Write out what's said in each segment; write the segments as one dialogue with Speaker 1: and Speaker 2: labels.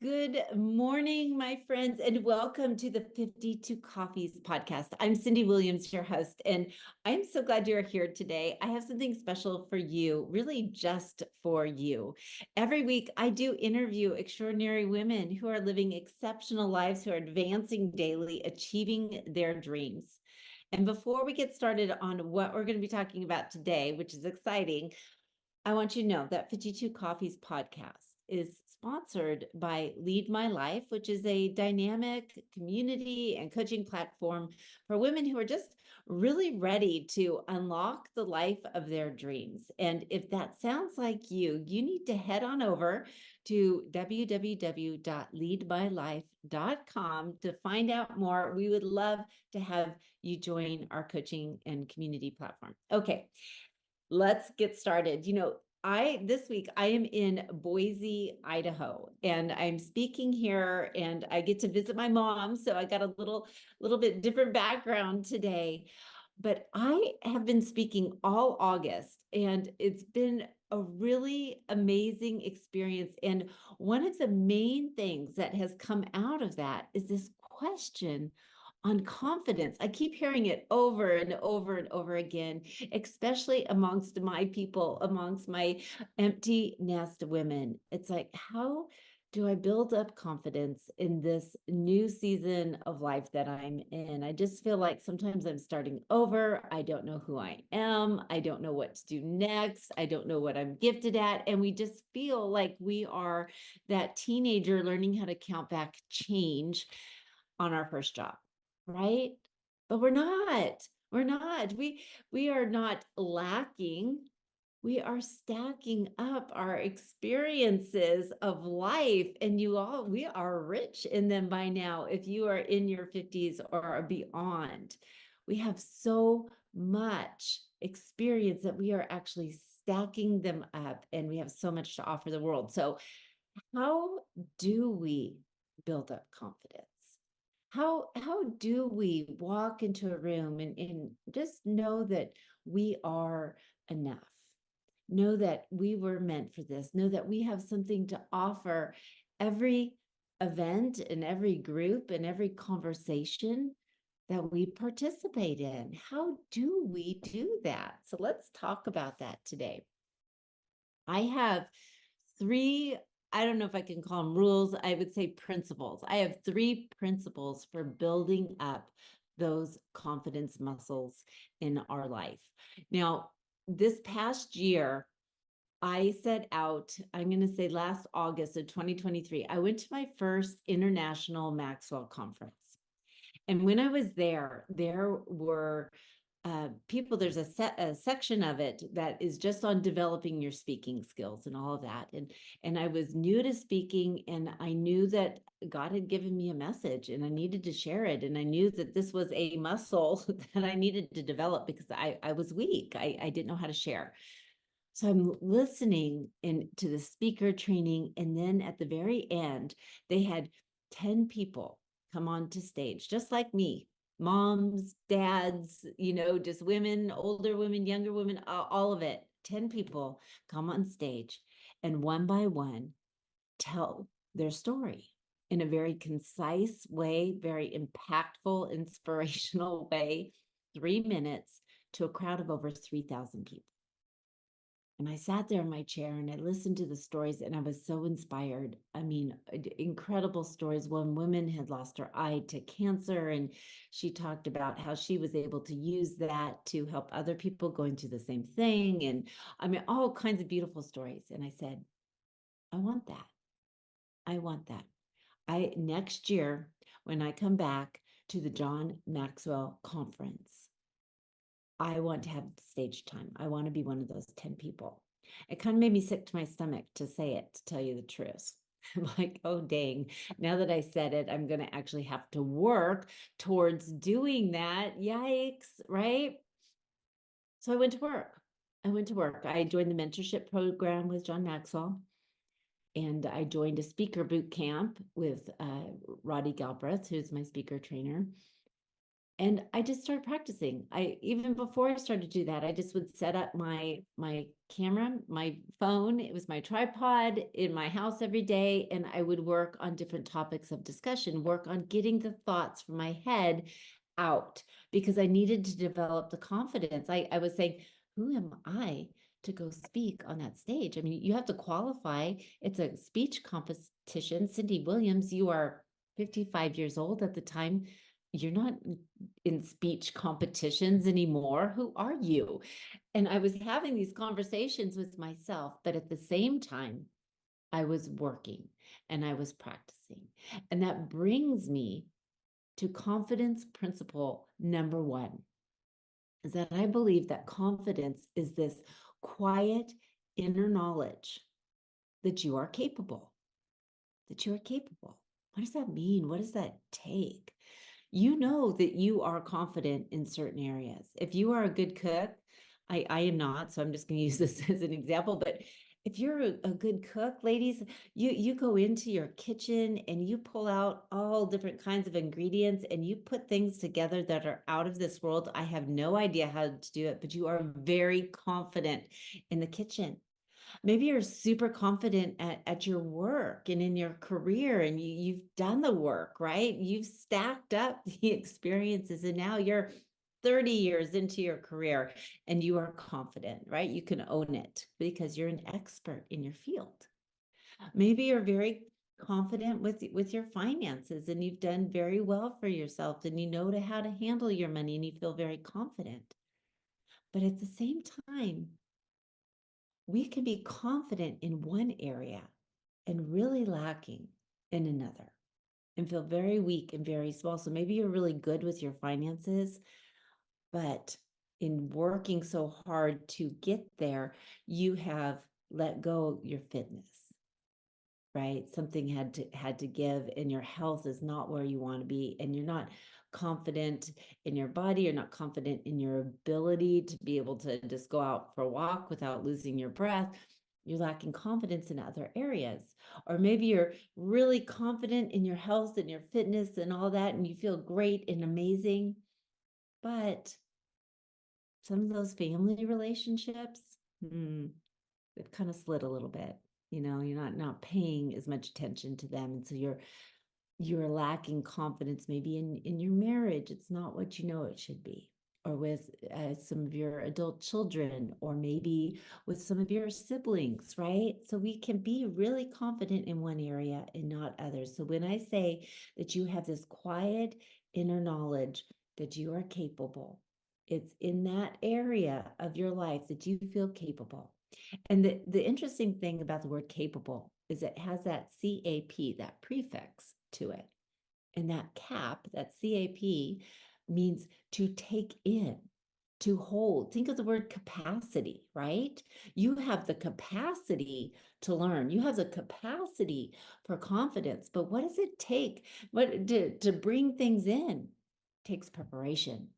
Speaker 1: Good morning, my friends, and welcome to the 52 Coffees podcast. I'm Cindee Williams, your host, and I'm so glad you're here today. I have something special for you, really just for you. Every week, I do interview extraordinary women who are living exceptional lives, who are advancing daily, achieving their dreams. And before we get started on what we're going to be talking about today, which is exciting, I want you to know that 52 Coffees podcast is sponsored by Lead My Life, which is a dynamic community and coaching platform for women who are just really ready to unlock the life of their dreams. And if that sounds like you need to head on over to www.leadmylife.com to find out more. We would love to have you join our coaching and community platform. Okay. Let's get started. This week I am in Boise, Idaho, and I'm speaking here and I get to visit my mom. So I got a little bit different background today, but I have been speaking all August and it's been a really amazing experience. And one of the main things that has come out of that is this question on confidence. I keep hearing it over and over and over again, especially amongst my people, amongst my empty nest women. It's like, how do I build up confidence in this new season of life that I'm in? I just feel like sometimes I'm starting over. I don't know who I am. I don't know what to do next. I don't know what I'm gifted at. And we just feel like we are that teenager learning how to count back change on our first job, right? But we're not. We're not. We are not lacking. We are stacking up our experiences of life, and we are rich in them by now. If you are in your 50s or beyond, we have so much experience that we are actually stacking them up, and we have so much to offer the world. So how do we build up confidence? How do we walk into a room and just know that we are enough? Know that we were meant for this. Know that we have something to offer every event and every group and every conversation that we participate in. How do we do that? So let's talk about that today. I have three, I don't know if I can call them rules, I would say principles. I have three principles for building up those confidence muscles in our life. Now, this past year, I set out, I'm going to say last August of 2023, I went to my first international Maxwell conference. And when I was there were people, there's a section of it that is just on developing your speaking skills and all of that. And I was new to speaking, and I knew that God had given me a message and I needed to share it. And I knew that this was a muscle that I needed to develop because I was weak. I didn't know how to share. So I'm listening to the speaker training. And then at the very end, they had 10 people come onto stage, just like me, moms, dads, just women, older women, younger women, all of it. 10 people come on stage and one by one tell their story in a very concise way, very impactful, inspirational way, 3 minutes to a crowd of over 3,000 people. And I sat there in my chair and I listened to the stories and I was so inspired. I mean, incredible stories. One woman had lost her eye to cancer, and she talked about how she was able to use that to help other people going through the same thing. And I mean, all kinds of beautiful stories. And I said, I want that. I want that. Next year, when I come back to the John Maxwell conference, I want to have stage time. I want to be one of those 10 people. It kind of made me sick to my stomach to say it, to tell you the truth. I'm like, oh, dang. Now that I said it, I'm going to actually have to work towards doing that. Yikes, right? So I went to work. I joined the mentorship program with John Maxwell, and I joined a speaker boot camp with Roddy Galbraith, who's my speaker trainer. And I just started practicing. Even before I started to do that, I just would set up my camera, my phone. It was my tripod in my house every day, and I would work on different topics of discussion, work on getting the thoughts from my head out, because I needed to develop the confidence. I was saying, who am I to go speak on that stage? I mean, you have to qualify. It's a speech competition. Cindee Williams, you are 55 years old at the time. You're not in speech competitions anymore. Who are you? And I was having these conversations with myself, but at the same time, I was working and I was practicing. And that brings me to confidence principle number one, is that I believe that confidence is this quiet inner knowledge that you are capable, that you are capable. What does that mean? What does that take? You know that you are confident in certain areas. If you are a good cook, I am not, so I'm just going to use this as an example, but if you're a good cook, ladies, you go into your kitchen and you pull out all different kinds of ingredients and you put things together that are out of this world. I have no idea how to do it, but you are very confident in the kitchen. Maybe you're super confident at your work and in your career, and you've done the work, right? You've stacked up the experiences, and now you're 30 years into your career and you are confident, right? You can own it because you're an expert in your field. Maybe you're very confident with your finances and you've done very well for yourself and you know how to handle your money and you feel very confident. But at the same time, we can be confident in one area and really lacking in another and feel very weak and very small. So maybe you're really good with your finances, but in working so hard to get there, you have let go your fitness, right? Something had to give, and your health is not where you want to be, and you're not confident in your body, you're not confident in your ability to be able to just go out for a walk without losing your breath. You're lacking confidence in other areas. Or maybe you're really confident in your health and your fitness and all that, and you feel great and amazing, but some of those family relationships, they've kind of slid a little bit. You're not paying as much attention to them, and so you're lacking confidence maybe in your marriage. It's not what you know it should be, or with some of your adult children, or maybe with some of your siblings, right? So we can be really confident in one area and not others. So when I say that you have this quiet inner knowledge that you are capable, it's in that area of your life that you feel capable. And the interesting thing about the word capable is it has that CAP, that prefix to it. And that cap, that CAP, means to take in, to hold. Think of the word capacity, right? You have the capacity to learn. You have the capacity for confidence. But what does it take? To bring things in? It takes preparation.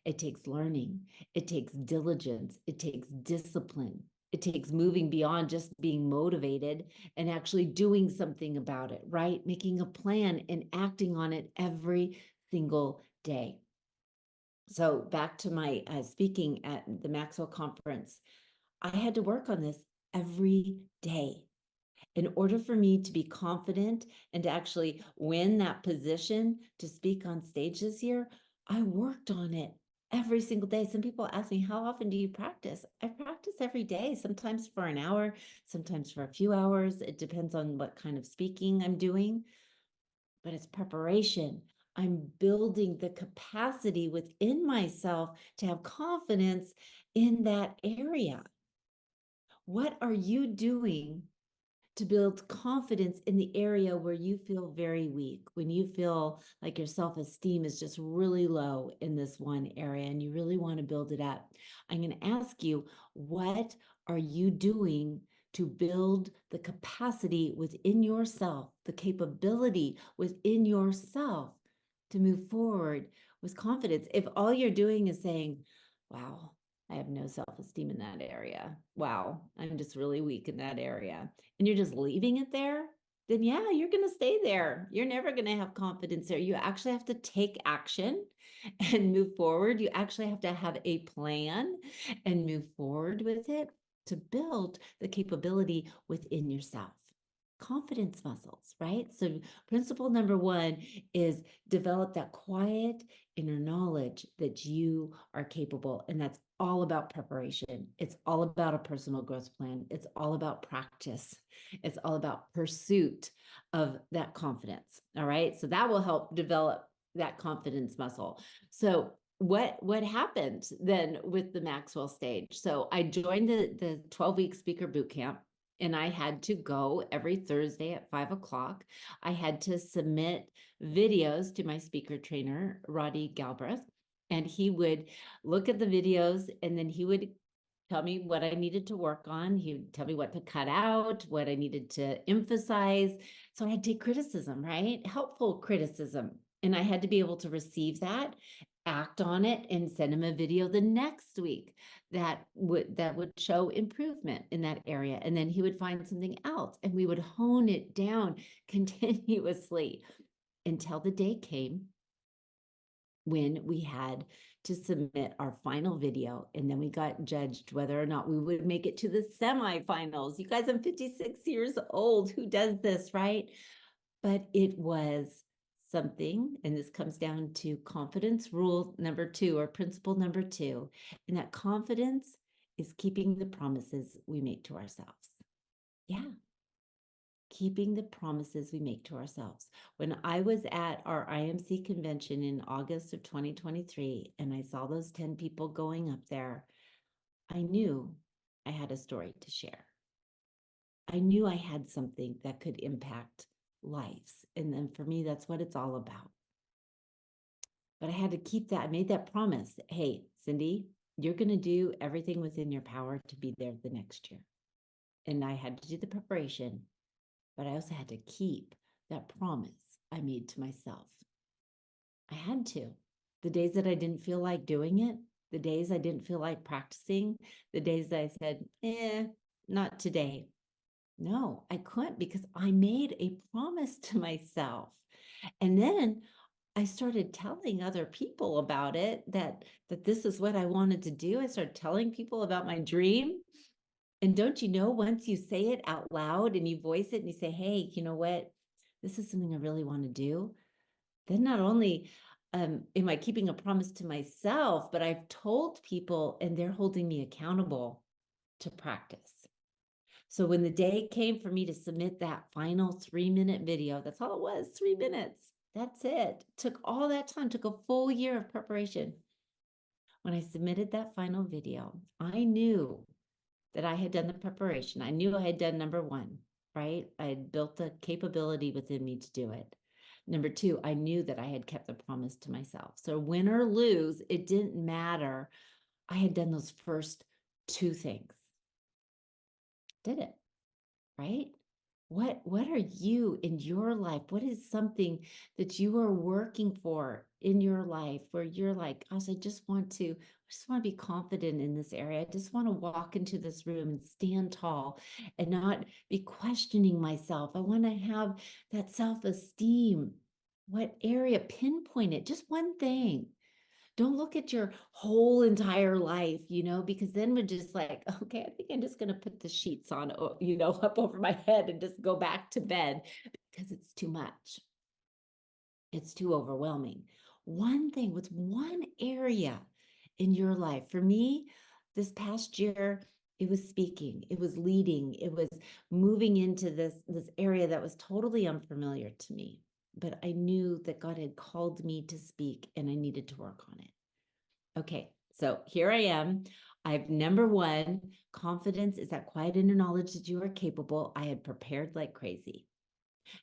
Speaker 1: It takes learning. It takes diligence. It takes discipline. It takes moving beyond just being motivated and actually doing something about it, right? Making a plan and acting on it every single day. So back to my speaking at the Maxwell conference, I had to work on this every day in order for me to be confident and to actually win that position to speak on stage this year. I worked on it every single day. Some people ask me, how often do you practice? I practice every day, sometimes for an hour, sometimes for a few hours. It depends on what kind of speaking I'm doing, but it's preparation. I'm building the capacity within myself to have confidence in that area. What are you doing to build confidence in the area where you feel very weak, when you feel like your self-esteem is just really low in this one area and you really want to build it up? I'm going to ask you, what are you doing to build the capacity within yourself, the capability within yourself to move forward with confidence? If all you're doing is saying, wow, I have no self-esteem in that area. Wow, I'm just really weak in that area. And you're just leaving it there, then yeah, you're going to stay there. You're never going to have confidence there. You actually have to take action and move forward. You actually have to have a plan and move forward with it to build the capability within yourself. Confidence muscles, right? So principle number one is develop that quiet inner knowledge that you are capable. And that's all about preparation. It's all about a personal growth plan. It's all about practice. It's all about pursuit of that confidence. All right. So that will help develop that confidence muscle. So what happened then with the Maxwell stage? So I joined the 12-week speaker boot camp, and I had to go every Thursday at 5 o'clock. I had to submit videos to my speaker trainer, Roddy Galbraith, and he would look at the videos, and then he would tell me what I needed to work on. He would tell me what to cut out, what I needed to emphasize. So I'd take criticism, right? Helpful criticism. And I had to be able to receive that, act on it, and send him a video the next week that would show improvement in that area. And then he would find something else, and we would hone it down continuously until the day came when we had to submit our final video, and then we got judged whether or not we would make it to the semifinals. You guys, I'm 56 years old. Who does this, right? But it was something, and this comes down to confidence rule number two, or principle number two, and that confidence is keeping the promises we make to ourselves. Yeah. Keeping the promises we make to ourselves. When I was at our IMC convention in August of 2023, and I saw those 10 people going up there, I knew I had a story to share. I knew I had something that could impact lives. And then for me, that's what it's all about. But I had to keep that. I made that promise. Hey, Cindee, you're going to do everything within your power to be there the next year. And I had to do the preparation, but I also had to keep that promise I made to myself. I had to. The days that I didn't feel like doing it, the days I didn't feel like practicing, the days that I said, not today. No, I couldn't, because I made a promise to myself. And then I started telling other people about it, that this is what I wanted to do. I started telling people about my dream. And don't you know, once you say it out loud and you voice it and you say, hey, you know what, this is something I really want to do, then not only am I keeping a promise to myself, but I've told people and they're holding me accountable to practice. So when the day came for me to submit that final 3-minute video, that's all it was, 3 minutes. That's it. Took all that time, took a full year of preparation. When I submitted that final video, I knew that I had done the preparation. I knew I had done number one, right? I had built the capability within me to do it. Number two, I knew that I had kept the promise to myself. So win or lose, it didn't matter. I had done those first two things. Did it, right? What are you in your life? What is something that you are working for in your life where you're like, gosh, I just want to be confident in this area. I just want to walk into this room and stand tall and not be questioning myself. I want to have that self-esteem. What area? Pinpoint it, just one thing. Don't look at your whole entire life, because then we're just like, okay, I think I'm just going to put the sheets on, up over my head and just go back to bed, because it's too much. It's too overwhelming. One thing, what's one area in your life? For me, this past year, it was speaking, it was leading, it was moving into this area that was totally unfamiliar to me. But I knew that God had called me to speak and I needed to work on it. Okay, so here I am. I've number one, confidence is that quiet inner knowledge that you are capable. I had prepared like crazy.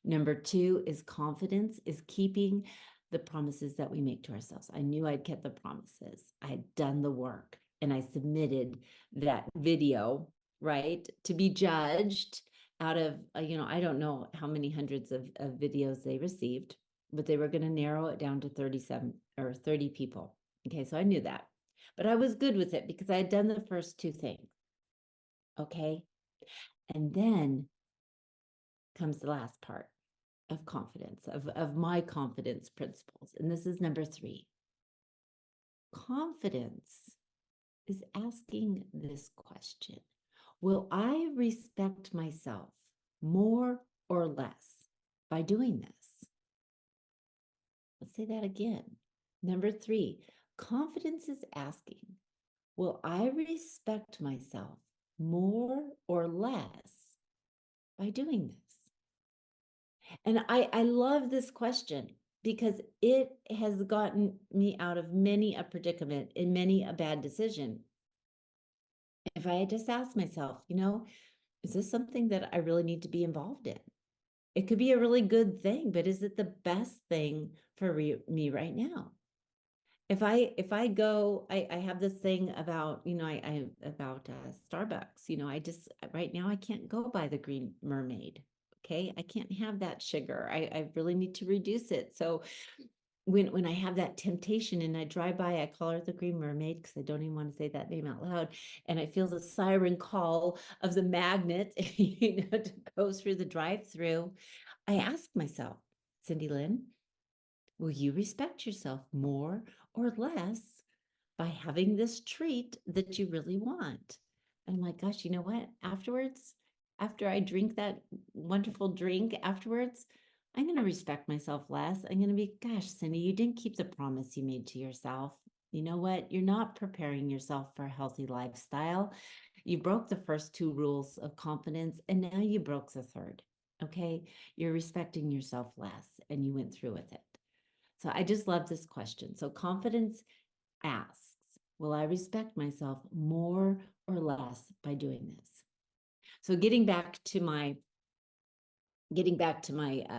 Speaker 1: Number two is confidence is keeping the promises that we make to ourselves. I knew I'd kept the promises. I had done the work and I submitted that video, right, to be judged out of, I don't know how many hundreds of videos they received, but they were going to narrow it down to 37 or 30 people. Okay, so I knew that, but I was good with it because I had done the first two things. Okay, and then comes the last part of confidence, of my confidence principles. And this is number 3. Confidence is asking this question: will I respect myself more or less by doing this? Let's say that again. Number 3, confidence is asking, will I respect myself more or less by doing this? And I love this question because it has gotten me out of many a predicament and many a bad decision. If I had just asked myself, is this something that I really need to be involved in? It could be a really good thing, but is it the best thing for me right now? If I go, I have this thing about, I about Starbucks, I just, right now I can't go buy the Green Mermaid. Okay. I can't have that sugar. I really need to reduce it. So when I have that temptation and I drive by, I call her the Green Mermaid because I don't even want to say that name out loud. And I feel the siren call of the magnet, to go through the drive-through. I ask myself, Cindee Lynn, will you respect yourself more or less by having this treat that you really want? And I'm like, gosh, you know what? Afterwards, after I drink that wonderful drink afterwards, I'm going to respect myself less. I'm going to be, gosh, Cindee, you didn't keep the promise you made to yourself. You know what? You're not preparing yourself for a healthy lifestyle. You broke the first 2 rules of confidence, and now you broke the third. Okay. You're respecting yourself less, and you went through with it. So I just love this question. So confidence asks, will I respect myself more or less by doing this? So getting back to my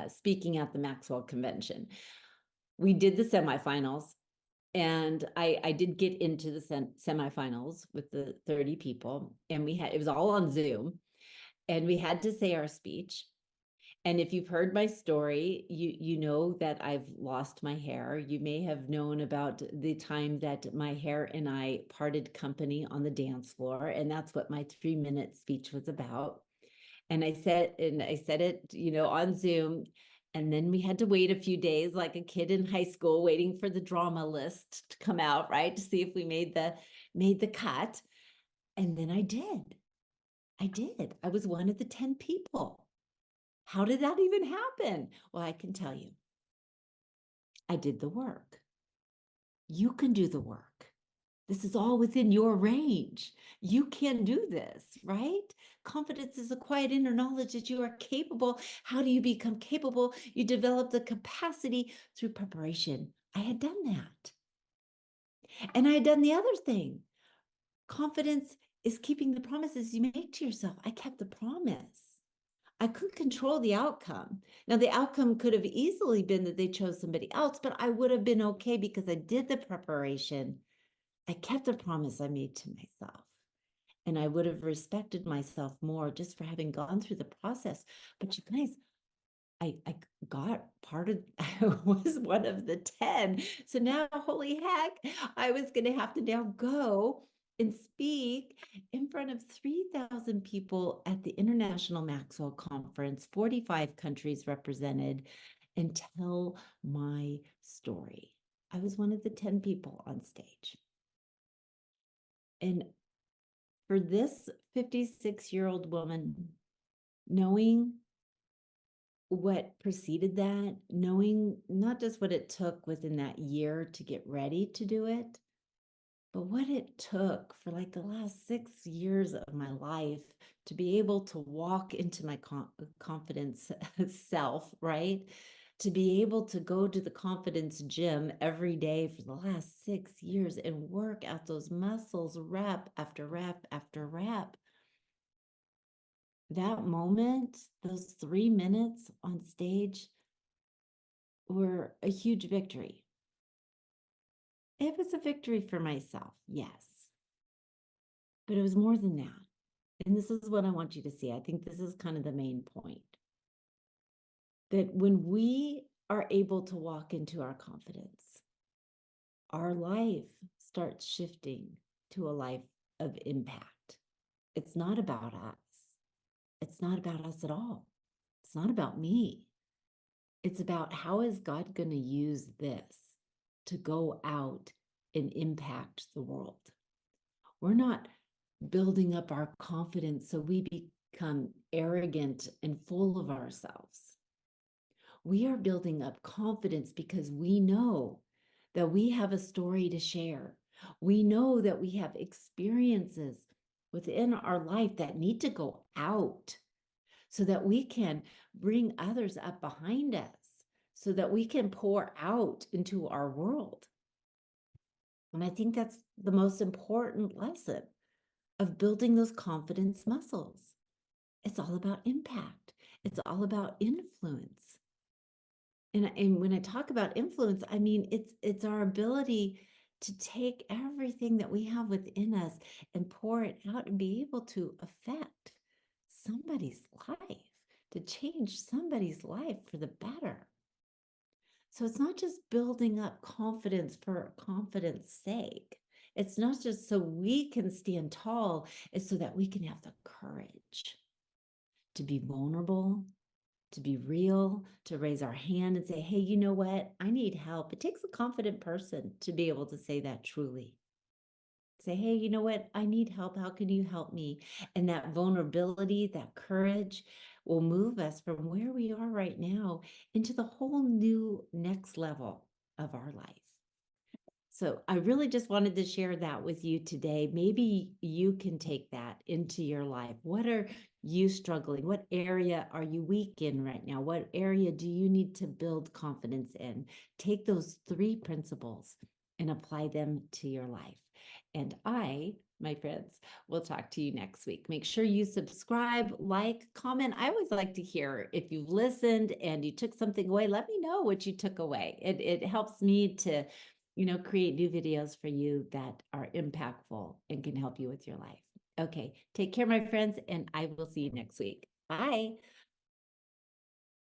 Speaker 1: speaking at the Maxwell Convention, we did the semifinals, and I did get into the semifinals with the 30 people, and it was all on Zoom, and we had to say our speech. And if you've heard my story, you know that I've lost my hair. You may have known about the time that my hair and I parted company on the dance floor, and that's what my 3-minute speech was about. And I said it, on Zoom, and then we had to wait a few days like a kid in high school waiting for the drama list to come out, right? To see if we made the cut. And then I did. I was one of the 10 people. How did that even happen? Well, I can tell you. I did the work. You can do the work. This is all within your range. You can do this, right? Confidence is a quiet inner knowledge that you are capable. How do you become capable? You develop the capacity through preparation. I had done that. And I had done the other thing. Confidence is keeping the promises you make to yourself. I kept the promise. I couldn't control the outcome. Now, the outcome could have easily been that they chose somebody else, but I would have been okay because I did the preparation. I kept the promise I made to myself. And I would have respected myself more just for having gone through the process. But you guys, I got I was one of the 10. So now, holy heck, I was going to have to now go and speak in front of 3,000 people at the International Maxwell Conference, 45 countries represented, and tell my story. I was one of the 10 people on stage. And for this 56-year-old woman, knowing what preceded that, knowing not just what it took within that year to get ready to do it, but what it took for like the last 6 years of my life to be able to walk into my confidence self, right? To be able to go to the confidence gym every day for the last 6 years and work out those muscles rep after rep after rep. That moment, those 3 minutes on stage were a huge victory. It was a victory for myself, yes. But it was more than that. And this is what I want you to see. I think this is kind of the main point. That when we are able to walk into our confidence, our life starts shifting to a life of impact. It's not about us. It's not about us at all. It's not about me. It's about how is God going to use this to go out and impact the world. We're not building up our confidence so we become arrogant and full of ourselves. We are building up confidence because we know that we have a story to share. We know that we have experiences within our life that need to go out so that we can bring others up behind us, so that we can pour out into our world. And I think that's the most important lesson of building those confidence muscles. It's all about impact. It's all about influence. And when I talk about influence, I mean it's our ability to take everything that we have within us and pour it out and be able to affect somebody's life, to change somebody's life for the better. So it's not just building up confidence for confidence sake. It's not just so we can stand tall, it's so that we can have the courage to be vulnerable, to be real, to raise our hand and say, hey, you know what? I need help. It takes a confident person to be able to say that truly. Say, hey, you know what? I need help. How can you help me? And that vulnerability, that courage will move us from where we are right now into the whole new next level of our life. So I really just wanted to share that with you today. Maybe you can take that into your life. What are you struggling? What area are you weak in right now? What area do you need to build confidence in? Take those 3 principles and apply them to your life. And I, my friends, will talk to you next week. Make sure you subscribe, like, comment. I always like to hear if you've listened and you took something away. Let me know what you took away. It helps me to create new videos for you that are impactful and can help you with your life. Okay, take care, my friends, and I will see you next week. Bye.